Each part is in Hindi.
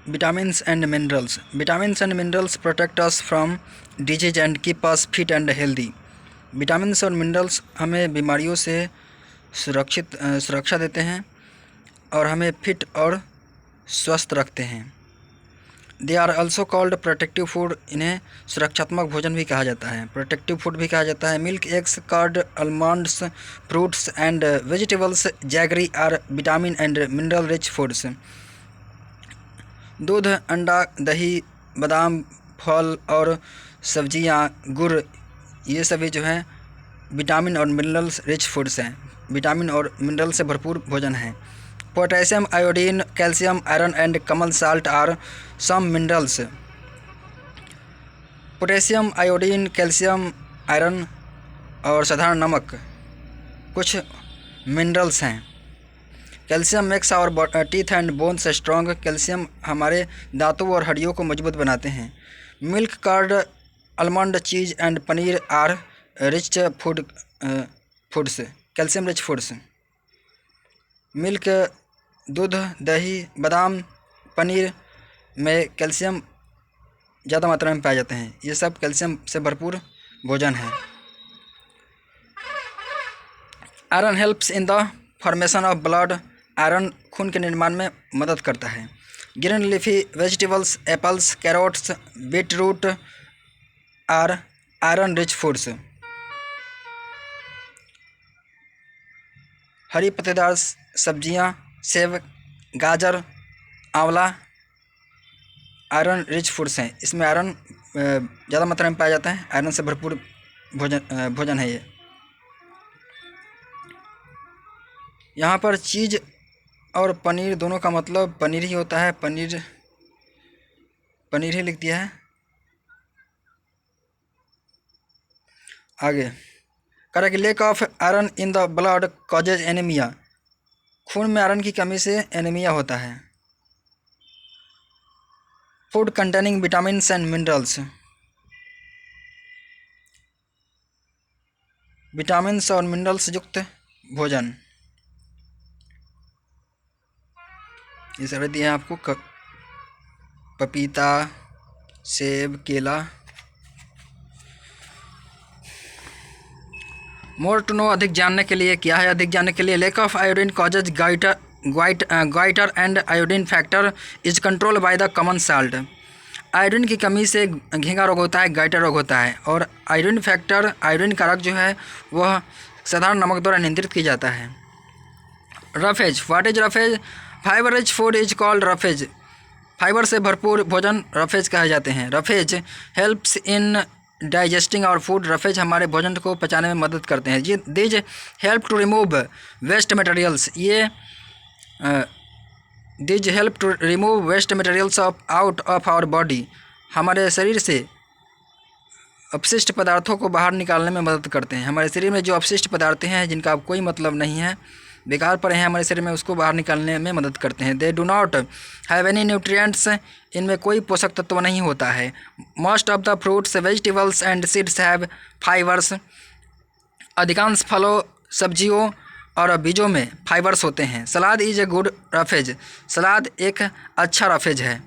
Vitamins and minerals. Vitamins and minerals protect us from disease and keep us fit and healthy. Vitamins और मिनरल्स हमें बीमारियों से सुरक्षा देते हैं और हमें फिट और स्वस्थ रखते हैं। They are also called protective food. इन्हें सुरक्षात्मक भोजन भी कहा जाता है, प्रोटेक्टिव फूड भी कहा जाता है। Milk, eggs, curd, almonds, fruits and vegetables, jaggery are vitamin and mineral rich foods. दूध, अंडा, दही, बादाम, फल और सब्जियां, गुड़, ये सभी जो हैं विटामिन और मिनरल्स रिच फूड्स हैं, विटामिन और मिनरल से भरपूर भोजन है। Potassium, iodine, calcium, iron and common salt are some minerals. Potassium, iodine, calcium, iron और साधारण नमक कुछ मिनरल्स हैं। Calcium makes our teeth and bones strong. Calcium हमारे दांतों और हड्डियों को मजबूत बनाते हैं। Milk, curd, almond, cheese and paneer are rich foods, calcium rich foods. Milk, दूध, दही, बादाम, पनीर में कैल्शियम ज़्यादा मात्रा में पाए जाते हैं। ये सब कैल्शियम से भरपूर भोजन है। Iron helps in the formation of blood. Iron खून के निर्माण में मदद करता है। Green leafy vegetables, apples, carrots, beetroot are iron rich foods. हरी पत्तेदार सब्जियां, सेब, गाजर, आंवला आयरन रिच फूड्स हैं। इसमें आयरन ज़्यादा मात्रा में पाया जाता है। आयरन से भरपूर भोजन है ये। यहाँ पर चीज़ और पनीर दोनों का मतलब पनीर ही होता है। पनीर ही लिख दिया है। आगे correct, lake of iron in the blood causes anaemia. खून में आयरन की कमी से एनीमिया होता है। Food containing vitamins and minerals. Vitamins और मिनरल्स युक्त भोजन। ये सारे दिए हैं आपको, पपीता, सेब, केला। मोर टू नो, अधिक जानने के लिए। क्या है अधिक जानने के लिए? Lake of iodine causes goitre and iodine factor is control by the common salt. Iodine की कमी से घेंगा रोग होता है, गाइटर रोग होता है। और आयोडीन फैक्टर, आयोडीन कारक जो है वह साधारण नमक द्वारा नियंत्रित किया जाता है। Roughage, what is roughage? Fibre rich food is called roughage. Fibre से भरपूर भोजन रफेज कहे जाते हैं। Roughage helps in digesting our food. Roughage हमारे भोजन को पचाने में मदद करते हैं। These help to remove waste materials. These help to remove waste materials out of our body. हमारे शरीर से अपशिष्ट पदार्थों को बाहर निकालने में मदद करते हैं। हमारे शरीर में जो अपशिष्ट पदार्थ हैं जिनका अब कोई मतलब नहीं है, बेकार पड़े हैं हमारे शरीर में, उसको बाहर निकालने में मदद करते हैं। They do not have any nutrients. इनमें कोई पोषक तत्व नहीं होता है। Most of the fruits, vegetables and seeds have fibres. अधिकांश फलों, सब्जियों और बीजों में फाइबर्स होते हैं। सलाद इज ए गुड रफेज। सलाद एक अच्छा रफेज है।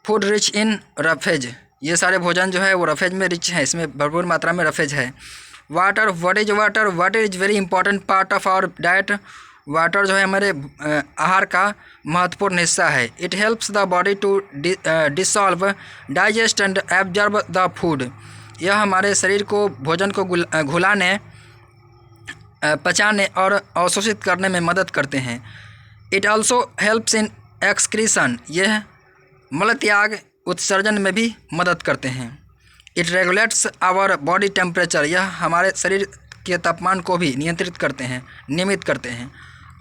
Food rich in roughage. ये सारे भोजन जो है वो रफेज में रिच है, इसमें भरपूर मात्रा में रफेज है। Water, what is water? Water is very important part of our diet. Water जो है हमारे आहार का महत्वपूर्ण हिस्सा है। It helps the body to dissolve, digest and absorb the food. यह हमारे शरीर को भोजन को घुलाने, पचाने और अवशोषित करने में मदद करते हैं। It also helps in excretion. यह मलत्याग उत्सर्जन में भी मदद करते हैं। It regulates our body temperature. यह हमारे शरीर के तापमान को भी नियंत्रित करते हैं, नियमित करते हैं।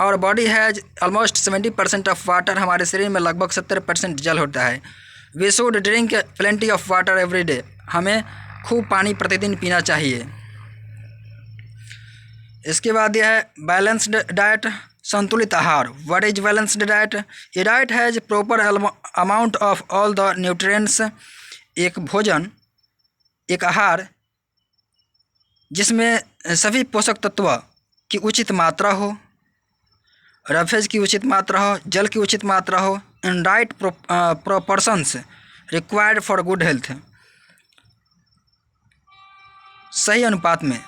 और body has almost 70% of water. हमारे शरीर में लगभग 70% जल होता है। We should drink plenty of water every day. हमें खूब पानी प्रतिदिन पीना चाहिए। इसके बाद यह है बैलेंस्ड डाइट, संतुलित आहार। What is balanced diet? ये diet has proper amount of all the nutrients. एक भोजन, एक आहार जिसमें सभी पोषक तत्व की उचित मात्रा हो, रफेज की उचित मात्रा हो, जल की उचित मात्रा हो, in right proportions required for good health. सही अनुपात में,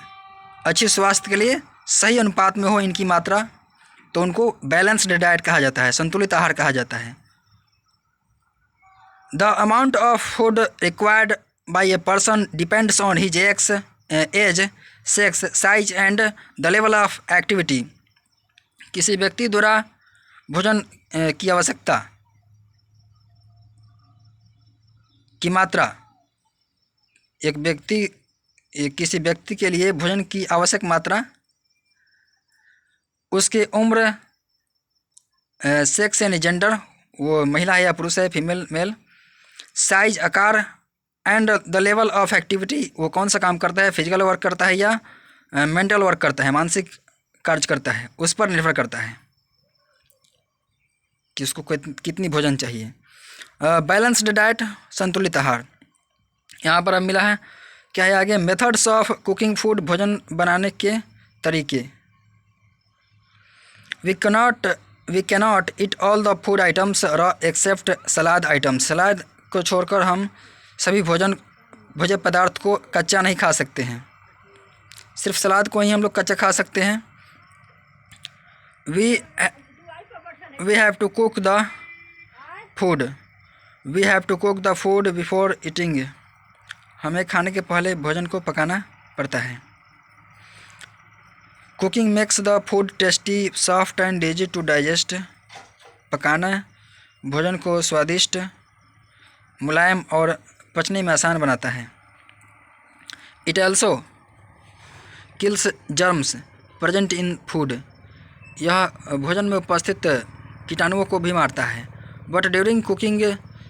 अच्छी स्वास्थ्य के लिए सही अनुपात में हो इनकी मात्रा, तो उनको बैलेंस्ड डाइट कहा जाता है, संतुलित आहार कहा जाता है। The amount of food required by a person depends on his age, sex, size and the level of activity. किसी व्यक्ति द्वारा भोजन की आवश्यकता की मात्रा, किसी व्यक्ति के लिए भोजन की आवश्यक मात्रा उसके उम्र, सेक्स यानी जेंडर, वो महिला है या पुरुष है, फीमेल मेल, साइज आकार, and the level of activity, वो कौन सा काम करता है, फिजिकल वर्क करता है या मेंटल वर्क करता है, मानसिक कार्य करता है, उस पर निर्भर करता है कि उसको कितनी भोजन चाहिए। बैलेंस्ड डाइट, संतुलित आहार। यहाँ पर अब मिला है क्या है आगे, मेथड्स ऑफ कुकिंग फूड, भोजन बनाने के तरीके। We cannot eat all the food items raw except salad items. सलाद को छोड़कर हम सभी भोज्य पदार्थ को कच्चा नहीं खा सकते हैं, सिर्फ सलाद को ही हम लोग कच्चा खा सकते हैं। We have to cook the food before eating. हमें खाने के पहले भोजन को पकाना पड़ता है। Cooking makes the food tasty, soft and easy to digest. पकाना भोजन को स्वादिष्ट, मुलायम और पचने में आसान बनाता है। It also kills germs present in food. यह भोजन में उपस्थित कीटाणुओं को भी मारता है। But during cooking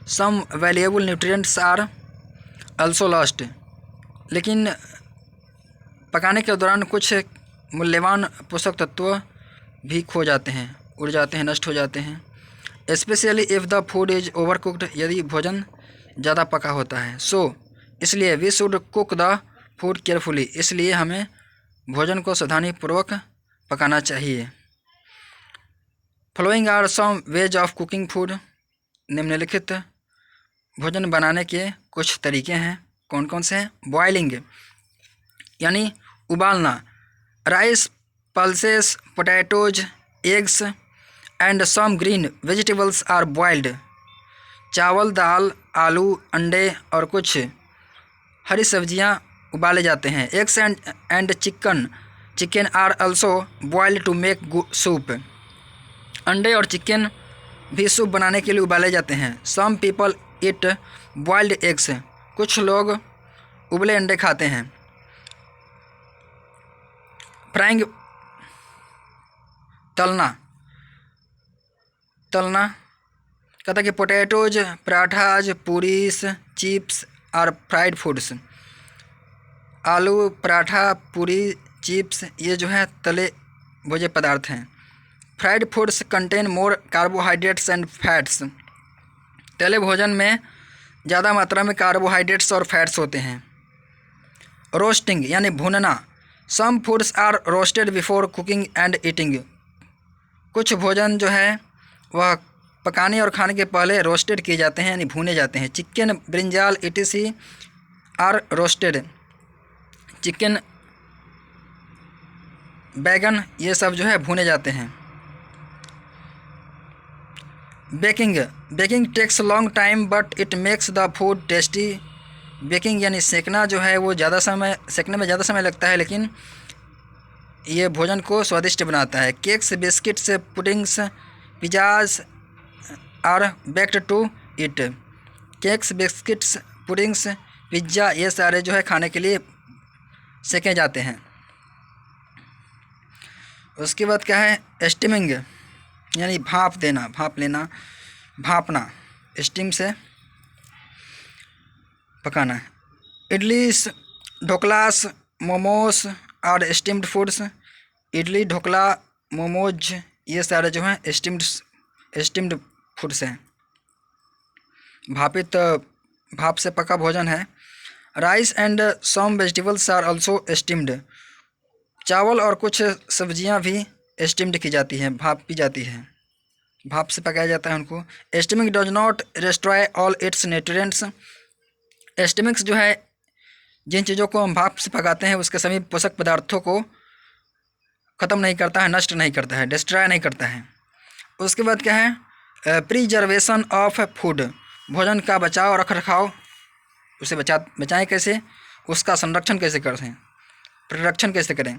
some valuable nutrients are also lost. लेकिन पकाने के दौरान कुछ मूल्यवान पोषक तत्व भी खो जाते हैं, उड़ जाते हैं, नष्ट हो जाते हैं। Specially if the food is over cooked, यदि भोजन ज़्यादा पका होता है। इसलिए we should cook the food carefully, इसलिए हमें भोजन को सावधानीपूर्वक पकाना चाहिए। Following are some ways of cooking food. निम्नलिखित भोजन बनाने के कुछ तरीके हैं। कौन कौन से हैं? बॉयलिंग यानी उबालना, rice, pulses, potatoes, eggs and some green vegetables are boiled. चावल, दाल, आलू, अंडे और कुछ हरी सब्जियां उबाले जाते हैं। Eggs and chicken are also boiled to make soup. अंडे और चिकन भी सूप बनाने के लिए उबाले जाते हैं। Some people eat boiled eggs. कुछ लोग उबले अंडे खाते हैं। फ्राइंग तलना कहता कि पोटैटोज, पराठाज, पूरीस, चिप्स और फ्राइड फूड्स। आलू, पराठा, पूरी, चिप्स ये जो है तले भोज्य पदार्थ हैं। Fried foods contain more carbohydrates and fats. तले भोजन में ज़्यादा मात्रा में कार्बोहाइड्रेट्स और फैट्स होते हैं। रोस्टिंग यानी भूनना। Some foods are roasted before cooking and eating. कुछ भोजन जो है वह पकाने और खाने के पहले रोस्टेड किए जाते हैं यानी भुने जाते हैं। Chicken, brinjal, etc are roasted. Chicken, बैगन ये सब जो है भुने जाते हैं। Baking takes long time but it makes the food tasty. Baking यानी सेकना जो है वो सेकने में ज़्यादा समय लगता है, लेकिन ये भोजन को स्वादिष्ट बनाता है। Cakes, biscuits, puddings, pizzas are baked to eat. Cakes, biscuits, puddings, pizza ये सारे जो है खाने के लिए सेके जाते हैं। उसके बाद क्या है? स्टीमिंग यानी भाप लेना, भापना, स्टीम से पकाना। इडलीस, ढोकलास, मोमोस और स्टीम्ड फूड्स। इडली, ढोकला, मोमोज ये सारे जो हैं स्टीम्ड फूड्स हैं, भाप से पका भोजन है। Rice and some vegetables are also steamed. चावल और कुछ सब्जियां भी स्टीम्ड की जाती हैं, भापी जाती हैं, भाप से पकाया जाता है उनको। Steaming does not destroy all its nutrients. Steamings जो है, जिन चीज़ों को हम भाप से पकाते हैं उसके सभी पोषक पदार्थों को ख़त्म नहीं करता है, नष्ट नहीं करता है, डिस्ट्रॉय नहीं करता है। उसके बाद क्या है, प्रिजर्वेशन ऑफ फूड, भोजन का बचाव और रख रखाव, उसे बचाएं कैसे, उसका संरक्षण कैसे करें, परिरक्षण कैसे करें।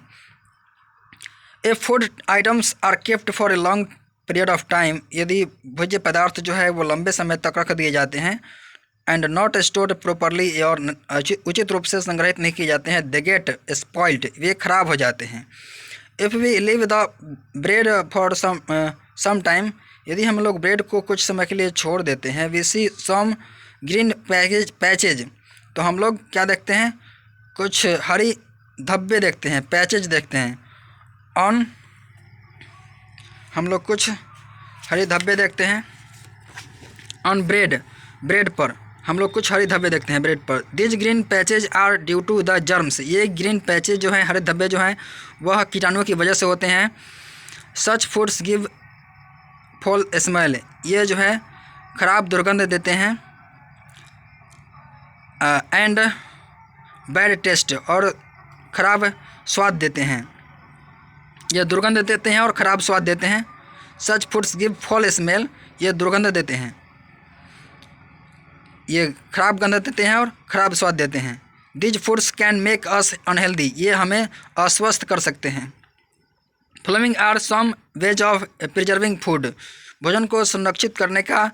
A food items are kept for a long period of time, यदि भोज्य पदार्थ जो है वो लंबे समय तक रख दिए जाते हैं, एंड नॉट स्टोर्ड प्रॉपरली, और उचित रूप से संग्रहित नहीं किए जाते हैं, दे गेट स्पॉइल्ड, वे खराब हो जाते हैं। If we leave the bread for some time, यदि हम लोग ब्रेड को कुछ समय के लिए छोड़ देते हैं, we see some green patches, तो हम लोग क्या देखते हैं, कुछ हरी धब्बे देखते हैं, पैचेज देखते हैं। ऑन, हम लोग कुछ हरी धब्बे देखते हैं। ऑन ब्रेड, ब्रेड पर हम लोग कुछ हरी धब्बे देखते हैं ब्रेड पर। This green patches are due to the germs, ये ग्रीन पैचेज जो हैं, हरे धब्बे जो हैं, वह कीटाणुओं की वजह से होते हैं। सच फूड्स गिव फॉल स्मेल, ये जो है ख़राब दुर्गंध देते हैं। एंड बैड टेस्ट, और ख़राब स्वाद देते हैं, ये दुर्गंध देते हैं और ख़राब स्वाद देते हैं। सच फूड्स गिव फॉल स्मेल, ये दुर्गंध देते हैं, ये खराब गंध देते हैं और ख़राब स्वाद देते हैं। These foods can make us unhealthy, ये हमें अस्वस्थ कर सकते हैं। Following are some ways of preserving food, भोजन को संरक्षित करने का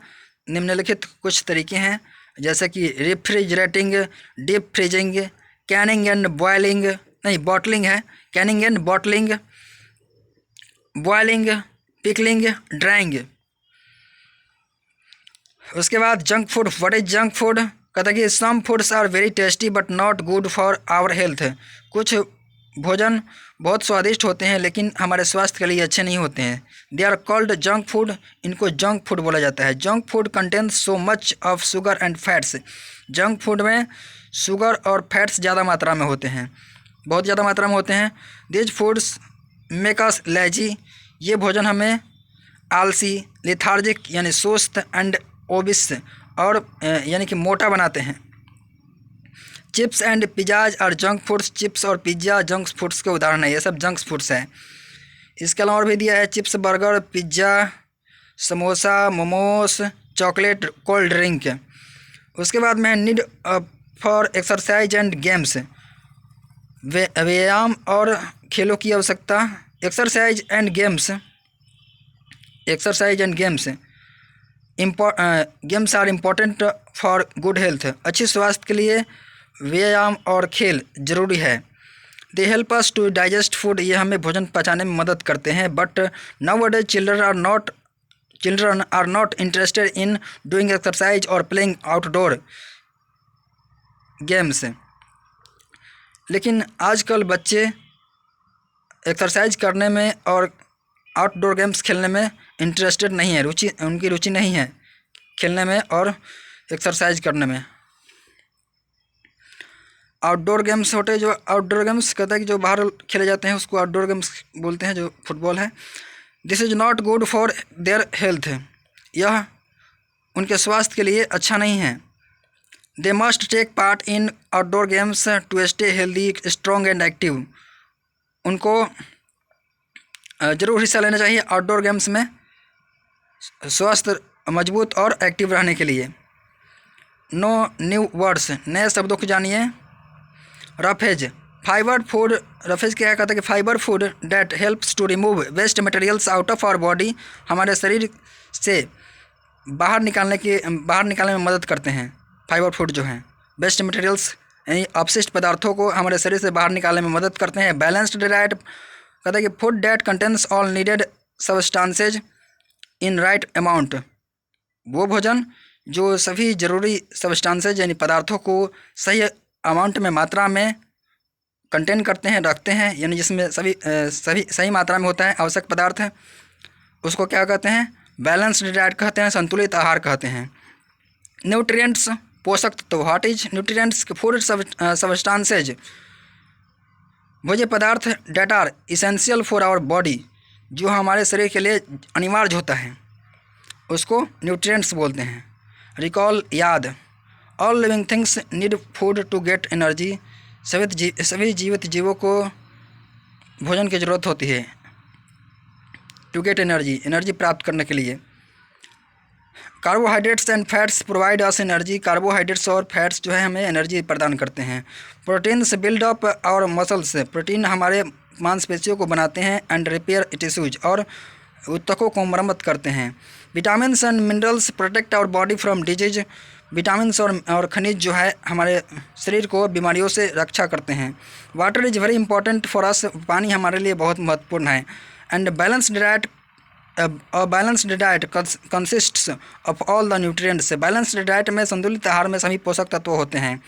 निम्नलिखित कुछ तरीके हैं, जैसे कि refrigerating, deep freezing, canning and boiling, नहीं बॉटलिंग है, canning and bottling, boiling, pickling, drying. उसके बाद junk food, what is junk food, कहता है कि some foods are very tasty but not good for our health, कुछ भोजन बहुत स्वादिष्ट होते हैं लेकिन हमारे स्वास्थ्य के लिए अच्छे नहीं होते हैं। They are called junk food, इनको जंक फूड बोला जाता है। Junk food contains so much of sugar and fats, junk food में शुगर और फैट्स ज़्यादा मात्रा में होते हैं, बहुत ज़्यादा मात्रा में होते हैं। These foods make us lazy, ये भोजन हमें आलसी, लेथार्जिक यानी सुस्त, एंड ओबिस, और यानी कि मोटा बनाते हैं। चिप्स एंड पिज़्ज़ाज और जंक फूड्स, चिप्स और पिज़्ज़ा जंक फूड्स के उदाहरण है, ये सब जंक फूड्स हैं। इसके अलावा और भी दिया है chips, burger, pizza, samosa, momos, chocolate, cold drink. उसके बाद में need for exercise and games, व्यायाम और खेलों की आवश्यकता। Exercise and games, exercise and games games are important for good health, अच्छी स्वास्थ्य के लिए व्यायाम और खेल जरूरी है। They help us to digest food, ये हमें भोजन पचाने में मदद करते हैं। But nowadays children are not interested in doing exercise और प्लेइंग आउटडोर गेम्स, लेकिन आजकल बच्चे एक्सरसाइज करने में और आउटडोर गेम्स खेलने में इंटरेस्टेड नहीं है, उनकी रुचि नहीं है खेलने में और एक्सरसाइज करने में। आउटडोर गेम्स होते, जो आउटडोर गेम्स कहता है कि जो बाहर खेले जाते हैं उसको आउटडोर गेम्स बोलते हैं, जो फुटबॉल है। This is not good for their health, यह उनके स्वास्थ्य के लिए अच्छा नहीं है। They must take part in outdoor games to stay healthy, strong and active, उनको ज़रूर हिस्सा लेना चाहिए आउटडोर गेम्स में, स्वस्थ, मजबूत और एक्टिव रहने के लिए। नो न्यू वर्ड्स, नए शब्दों को जानिए। रफेज, फाइबर फूड, रफेज क्या कहता है कि fibre food that helps to remove waste materials out of our body, हमारे शरीर से बाहर निकालने में मदद करते हैं। फाइबर फूड जो हैं वेस्ट मटेरियल्स यानी अपशिष्ट पदार्थों को हमारे शरीर से बाहर निकालने में मदद करते हैं। बैलेंस्ड डाइट कहता है कि food that contains all needed substances in right amount, वो भोजन जो सभी ज़रूरी सब्सटेंसेज यानी पदार्थों को सही अमाउंट में, मात्रा में कंटेन करते हैं, रखते हैं, यानी जिसमें सही मात्रा में होता है आवश्यक पदार्थ है, उसको क्या कहते हैं, बैलेंस्ड डाइट कहते हैं, संतुलित आहार कहते हैं। न्यूट्रिएंट्स, पोषक तत्व, what is nutrients, food substances, भोज्य पदार्थ that are essential for our body, जो हमारे शरीर के लिए अनिवार्य होता है। उसको न्यूट्रिएंट्स बोलते हैं। रिकॉल, याद। All living things need food to get energy. सभी जीवित जीवों को भोजन की ज़रूरत होती है टू गेट एनर्जी प्राप्त करने के लिए। Carbohydrates and fats provide us energy. Carbohydrates और फैट्स जो है हमें एनर्जी प्रदान करते हैं। प्रोटीन्स बिल्ड अप और मसल्स। प्रोटीन हमारे मांसपेशियों को बनाते हैं। एंड रिपेयर टिश्यूज, और ऊतकों को मरम्मत करते हैं। Vitamins and minerals protect our body from disease. विटामिन्स और खनिज जो है हमारे शरीर को बीमारियों से रक्षा करते हैं। Water is very important for us. पानी हमारे लिए बहुत महत्वपूर्ण है। And balanced diet consists of all the nutrients. Balanced diet में, संतुलित आहार में सभी पोषक तत्व होते हैं।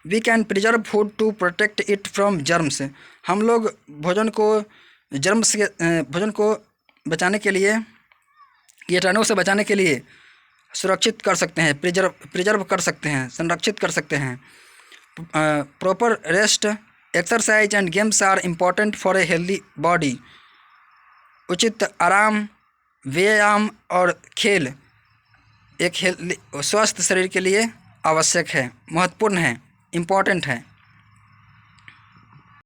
We can preserve food to protect it from germs. हम लोग भोजन को बचाने के लिए, कीटाणुओं से बचाने के लिए सुरक्षित कर सकते हैं, प्रिजर्व कर सकते हैं, संरक्षित कर सकते हैं। Proper rest, exercise and games are important for a healthy body. उचित आराम, व्यायाम और खेल एक स्वस्थ शरीर के लिए आवश्यक है, महत्वपूर्ण है, इम्पॉर्टेंट है।